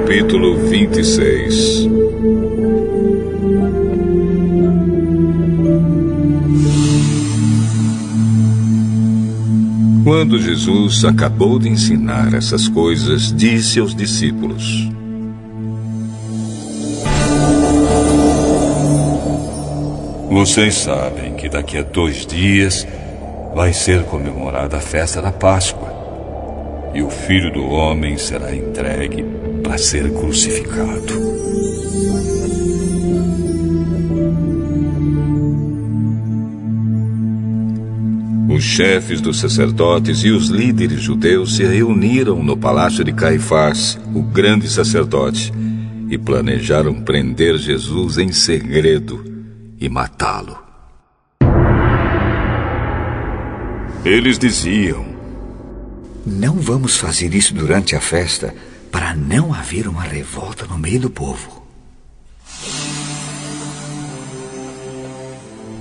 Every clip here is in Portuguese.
Capítulo 26. Quando Jesus acabou de ensinar essas coisas, disse aos discípulos: Vocês sabem que daqui a 2 dias vai ser comemorada a festa da Páscoa, e o Filho do Homem será entregue para ser crucificado. Os chefes dos sacerdotes e os líderes judeus se reuniram no palácio de Caifás, o grande sacerdote, e planejaram prender Jesus em segredo e matá-lo. Eles diziam: Não vamos fazer isso durante a festa, para não haver uma revolta no meio do povo.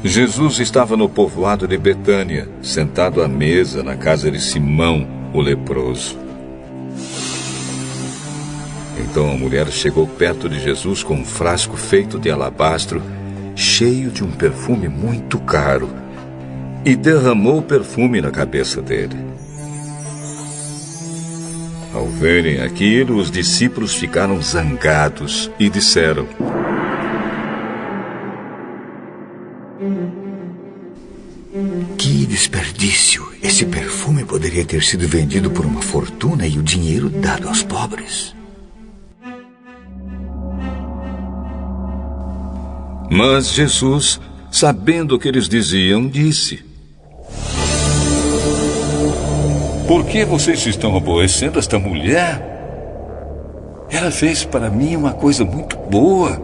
Jesus estava no povoado de Betânia, sentado à mesa na casa de Simão, o leproso. Então a mulher chegou perto de Jesus com um frasco feito de alabastro, cheio de um perfume muito caro, e derramou o perfume na cabeça dele. Ao verem aquilo, os discípulos ficaram zangados e disseram: Que desperdício! Esse perfume poderia ter sido vendido por uma fortuna e o dinheiro dado aos pobres. Mas Jesus, sabendo o que eles diziam, disse: Por que vocês estão aborrecendo esta mulher? Ela fez para mim uma coisa muito boa,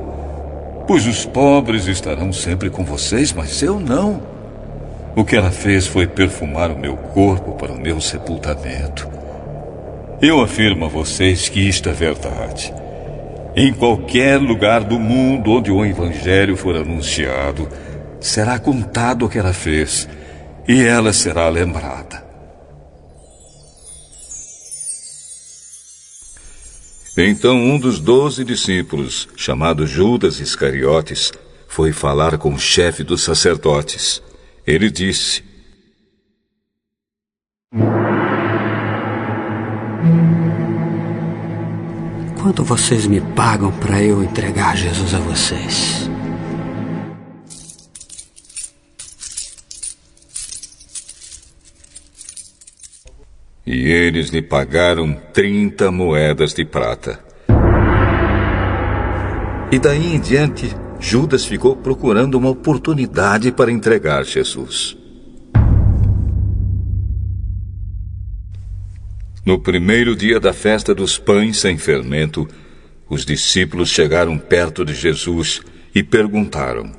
pois os pobres estarão sempre com vocês, mas eu não. O que ela fez foi perfumar o meu corpo para o meu sepultamento. Eu afirmo a vocês que isto é verdade. Em qualquer lugar do mundo onde o Evangelho for anunciado, será contado o que ela fez, e ela será lembrada. Então um dos 12 discípulos, chamado Judas Iscariotes, foi falar com o chefe dos sacerdotes. Ele disse: Quanto vocês me pagam para eu entregar Jesus a vocês? E eles lhe pagaram 30 moedas de prata. E daí em diante, Judas ficou procurando uma oportunidade para entregar Jesus. No primeiro dia da festa dos pães sem fermento, os discípulos chegaram perto de Jesus e perguntaram: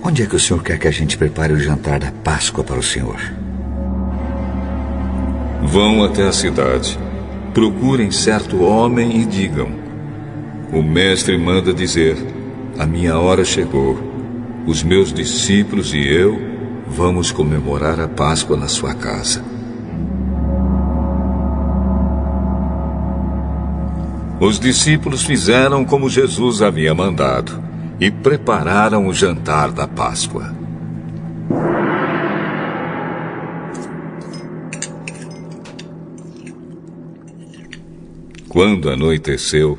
Onde é que o senhor quer que a gente prepare o jantar da Páscoa para o senhor? Vão até a cidade, procurem certo homem e digam: O mestre manda dizer: a minha hora chegou. Os meus discípulos e eu vamos comemorar a Páscoa na sua casa. Os discípulos fizeram como Jesus havia mandado e prepararam o jantar da Páscoa. Quando anoiteceu,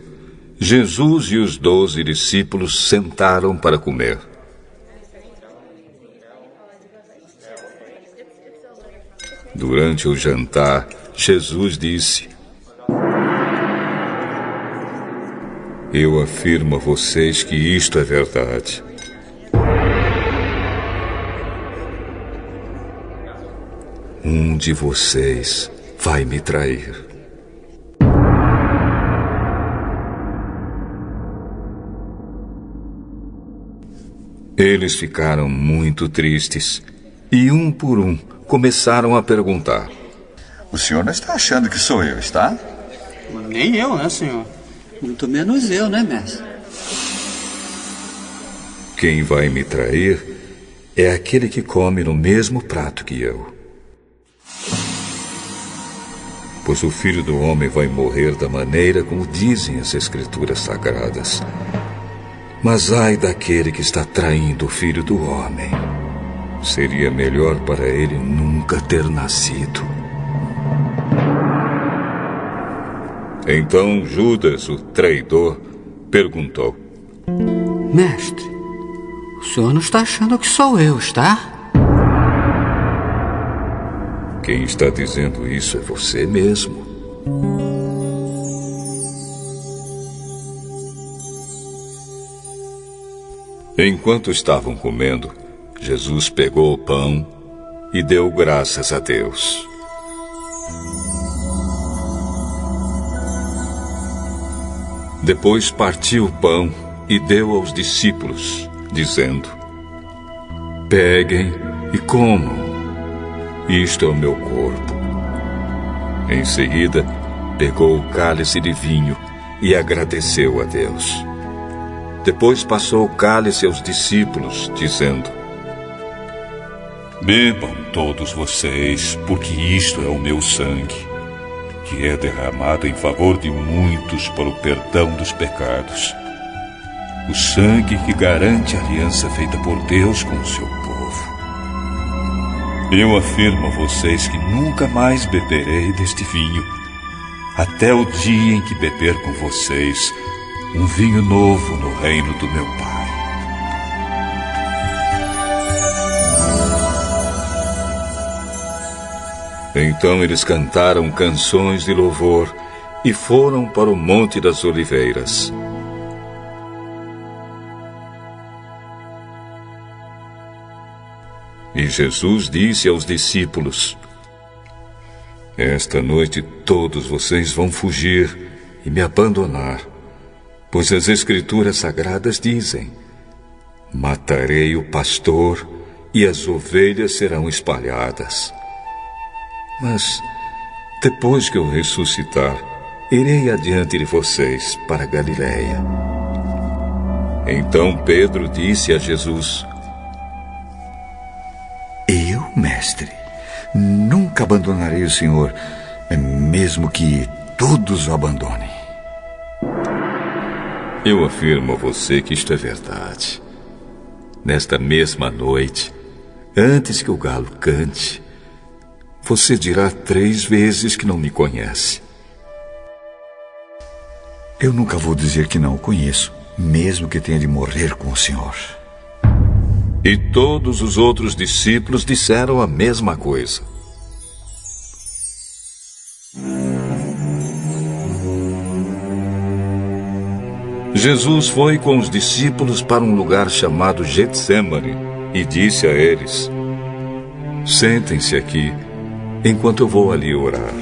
Jesus e os 12 discípulos sentaram para comer. Durante o jantar, Jesus disse: Eu afirmo a vocês que isto é verdade. Um de vocês vai me trair. Eles ficaram muito tristes e, um por um, começaram a perguntar: O senhor não está achando que sou eu, está? Nem eu, né, senhor? Muito menos eu, né, mestre? Quem vai me trair é aquele que come no mesmo prato que eu. pois o Filho do Homem vai morrer da maneira como dizem as Escrituras Sagradas. Mas ai daquele que está traindo o Filho do Homem. Seria melhor para ele nunca ter nascido. Então Judas, o traidor, perguntou: Mestre, o senhor não está achando que sou eu, está? Quem está dizendo isso é você mesmo. Enquanto estavam comendo, Jesus pegou o pão e deu graças a Deus. Depois partiu o pão e deu aos discípulos, dizendo: Peguem e comam. Isto é o meu corpo. Em seguida, pegou o cálice de vinho e agradeceu a Deus. Depois passou o cálice aos discípulos, dizendo: Bebam todos vocês, porque isto é o meu sangue, que é derramado em favor de muitos para o perdão dos pecados. O sangue que garante a aliança feita por Deus com o seu povo. Eu afirmo a vocês que nunca mais beberei deste vinho, até o dia em que beber com vocês um vinho novo no reino do meu Pai. Então eles cantaram canções de louvor e foram para o Monte das Oliveiras. E Jesus disse aos discípulos: Esta noite todos vocês vão fugir e me abandonar, pois as Escrituras Sagradas dizem: Matarei o pastor e as ovelhas serão espalhadas. Mas, depois que eu ressuscitar, irei adiante de vocês para Galiléia. Então Pedro disse a Jesus: Eu, mestre, nunca abandonarei o Senhor, mesmo que todos o abandonem. Eu afirmo a você que isto é verdade. Nesta mesma noite, antes que o galo cante, você dirá 3 vezes que não me conhece. Eu nunca vou dizer que não o conheço, mesmo que tenha de morrer com o Senhor. E todos os outros discípulos disseram a mesma coisa. Jesus foi com os discípulos para um lugar chamado Getsêmani e disse a eles: Sentem-se aqui, enquanto eu vou ali orar.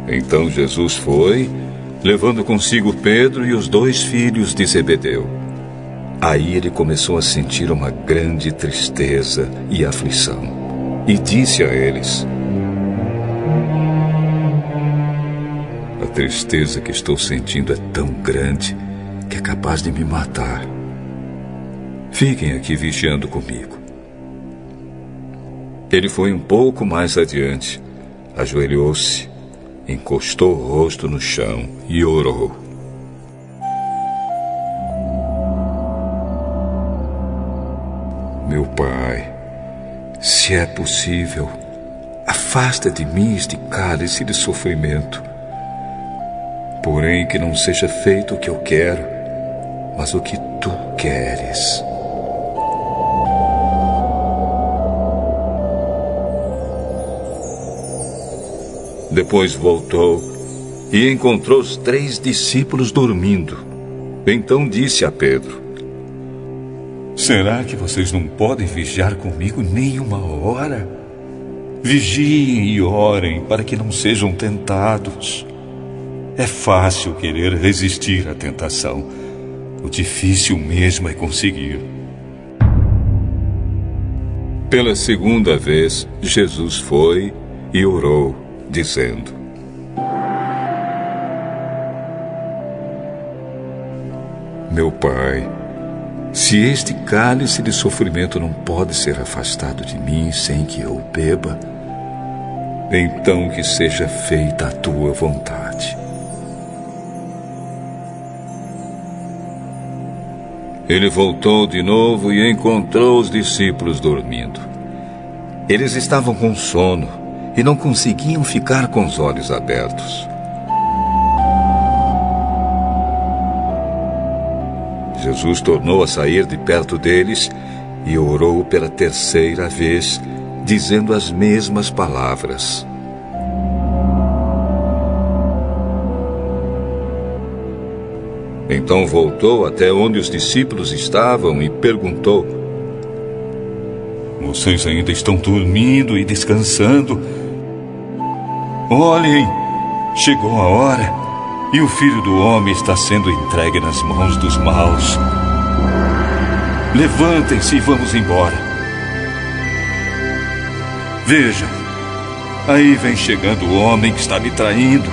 Então Jesus foi, levando consigo Pedro e os 2 filhos de Zebedeu. Aí ele começou a sentir uma grande tristeza e aflição, e disse a eles: A tristeza que estou sentindo é tão grande que é capaz de me matar. Fiquem aqui vigiando comigo. Ele foi um pouco mais adiante, ajoelhou-se, encostou o rosto no chão e orou: Meu Pai, se é possível, afasta de mim este cálice de sofrimento. Porém, que não seja feito o que eu quero, mas o que tu queres. Depois voltou e encontrou os 3 discípulos dormindo. Então disse a Pedro: Será que vocês não podem vigiar comigo nem uma hora? Vigiem e orem para que não sejam tentados. É fácil querer resistir à tentação. O difícil mesmo é conseguir. Pela segunda vez, Jesus foi e orou, dizendo: Meu Pai, Se este cálice de sofrimento não pode ser afastado de mim sem que eu o beba, então que seja feita a tua vontade. Ele voltou de novo e encontrou os discípulos dormindo. Eles estavam com sono e não conseguiam ficar com os olhos abertos. Jesus tornou a sair de perto deles e orou pela terceira vez, dizendo as mesmas palavras. Então voltou até onde os discípulos estavam e perguntou: Vocês ainda estão dormindo e descansando? Olhem, chegou a hora e o Filho do Homem está sendo entregue nas mãos dos maus. Levantem-se e vamos embora. Vejam, aí vem chegando o homem que está me traindo.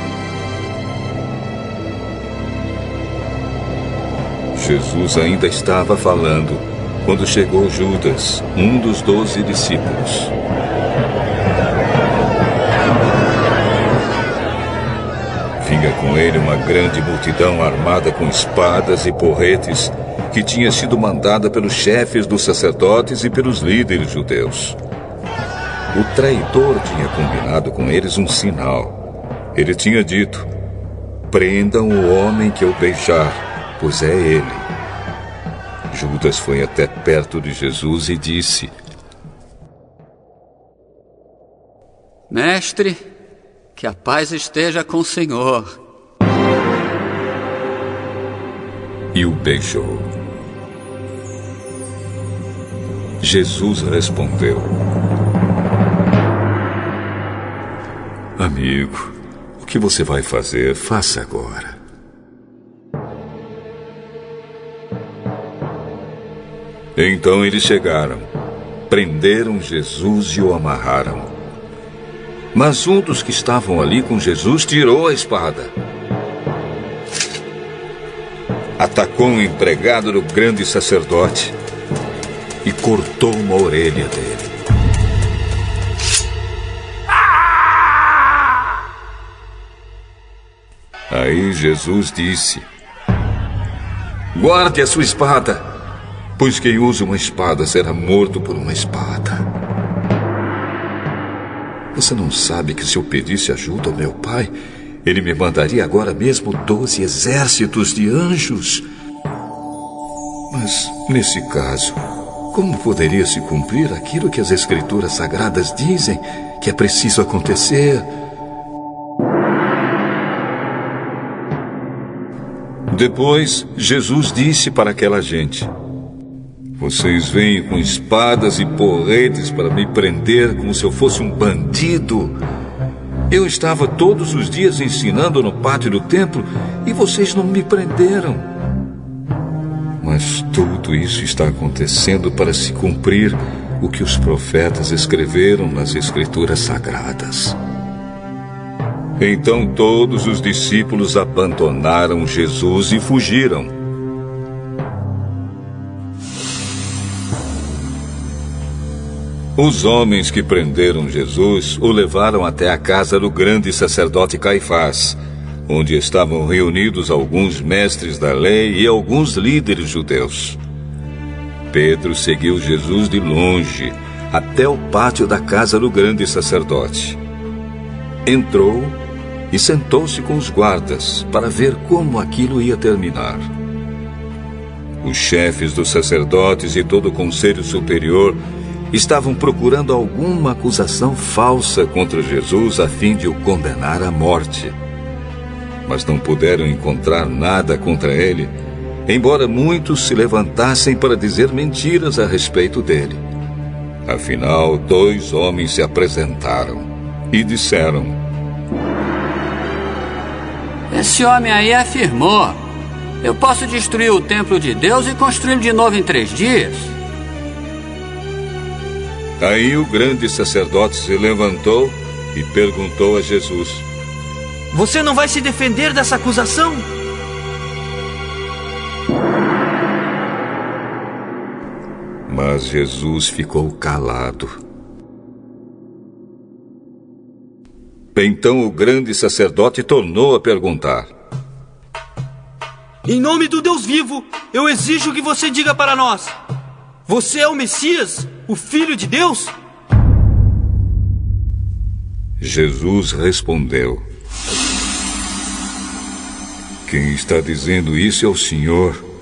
Jesus ainda estava falando quando chegou Judas, um dos 12 discípulos. Vinha com ele uma grande multidão armada com espadas e porretes, que tinha sido mandada pelos chefes dos sacerdotes e pelos líderes judeus. O traidor tinha combinado com eles um sinal. Ele tinha dito: prendam o homem que eu beijar, pois é ele. Judas foi até perto de Jesus e disse: Mestre, que a paz esteja com o Senhor. E o beijou. Jesus respondeu: Amigo, o que você vai fazer, faça agora. Então eles chegaram, prenderam Jesus e o amarraram. Mas um dos que estavam ali com Jesus tirou a espada. Atacou um empregado do grande sacerdote e cortou uma orelha dele. Aí Jesus disse: guarde a sua espada, pois quem usa uma espada será morto por uma espada. Você não sabe que se eu pedisse ajuda ao meu pai, ele me mandaria agora mesmo 12 exércitos de anjos? Mas, nesse caso, como poderia se cumprir aquilo que as Escrituras Sagradas dizem que é preciso acontecer? Depois, Jesus disse para aquela gente: vocês vêm com espadas e porretes para me prender como se eu fosse um bandido. Eu estava todos os dias ensinando no pátio do templo e vocês não me prenderam. Mas tudo isso está acontecendo para se cumprir o que os profetas escreveram nas Escrituras Sagradas. Então todos os discípulos abandonaram Jesus e fugiram. Os homens que prenderam Jesus o levaram até a casa do grande sacerdote Caifás, onde estavam reunidos alguns mestres da lei e alguns líderes judeus. Pedro seguiu Jesus de longe até o pátio da casa do grande sacerdote. Entrou e sentou-se com os guardas para ver como aquilo ia terminar. Os chefes dos sacerdotes e todo o conselho superior estavam procurando alguma acusação falsa contra Jesus a fim de o condenar à morte. Mas não puderam encontrar nada contra ele, embora muitos se levantassem para dizer mentiras a respeito dele. Afinal, 2 homens se apresentaram e disseram: Esse homem aí afirmou: eu posso destruir o templo de Deus e construí-lo de novo em 3 dias. Aí o grande sacerdote se levantou e perguntou a Jesus: você não vai se defender dessa acusação? Mas Jesus ficou calado. Então o grande sacerdote tornou a perguntar: Em nome do Deus vivo, eu exijo que você diga para nós: você é o Messias, o Filho de Deus? Jesus respondeu: Quem está dizendo isso é o Senhor.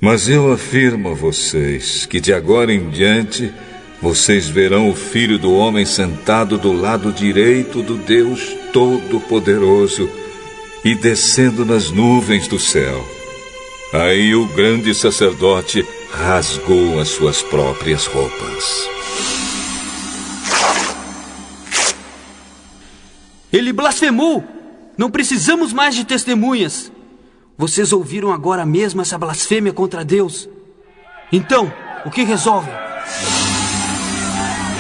Mas eu afirmo a vocês que de agora em diante vocês verão o Filho do Homem sentado do lado direito do Deus Todo-Poderoso e descendo nas nuvens do céu. Aí o grande sacerdote rasgou as suas próprias roupas. Ele blasfemou! Não precisamos mais de testemunhas. Vocês ouviram agora mesmo essa blasfêmia contra Deus. Então, o que resolvem?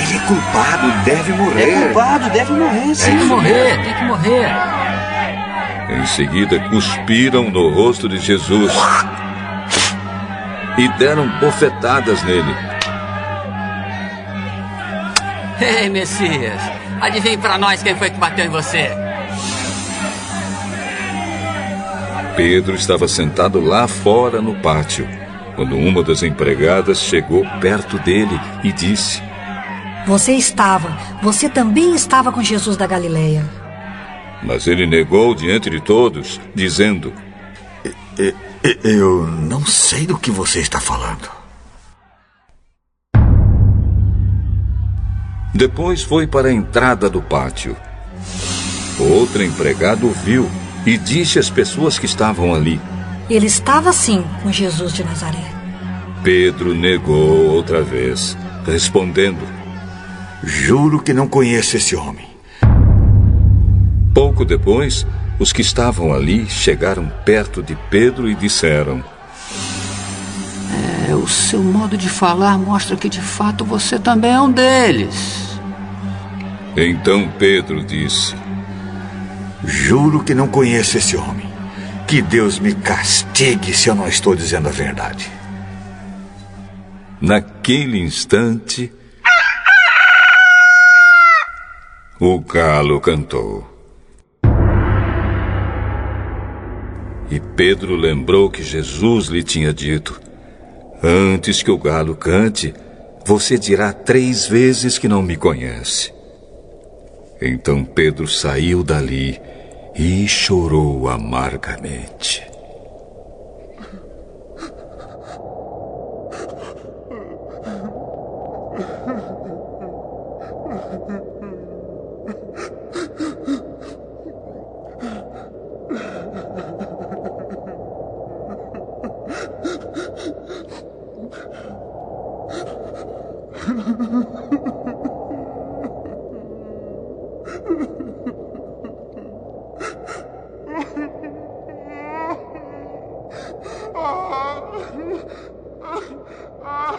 Ele é culpado, deve morrer. É culpado, deve morrer, sim. Tem que morrer, tem que morrer. Em seguida, cuspiram no rosto de Jesus e deram bofetadas nele. Ei, Messias, adivinhe pra nós quem foi que bateu em você. Pedro estava sentado lá fora no pátio, quando uma das empregadas chegou perto dele e disse: Você também estava com Jesus da Galileia. Mas ele negou diante de todos, dizendo: Eu não sei do que você está falando. Depois foi para a entrada do pátio. Outro empregado o viu e disse às pessoas que estavam ali: Ele estava sim com Jesus de Nazaré. Pedro negou outra vez, respondendo: Juro que não conheço esse homem. Pouco depois, os que estavam ali chegaram perto de Pedro e disseram: O seu modo de falar mostra que de fato você também é um deles. Então Pedro disse: Juro que não conheço esse homem. Que Deus me castigue se eu não estou dizendo a verdade. Naquele instante, o galo cantou. E Pedro lembrou que Jesus lhe tinha dito: Antes que o galo cante, você dirá 3 vezes que não me conhece. Então Pedro saiu dali e chorou amargamente. Ah!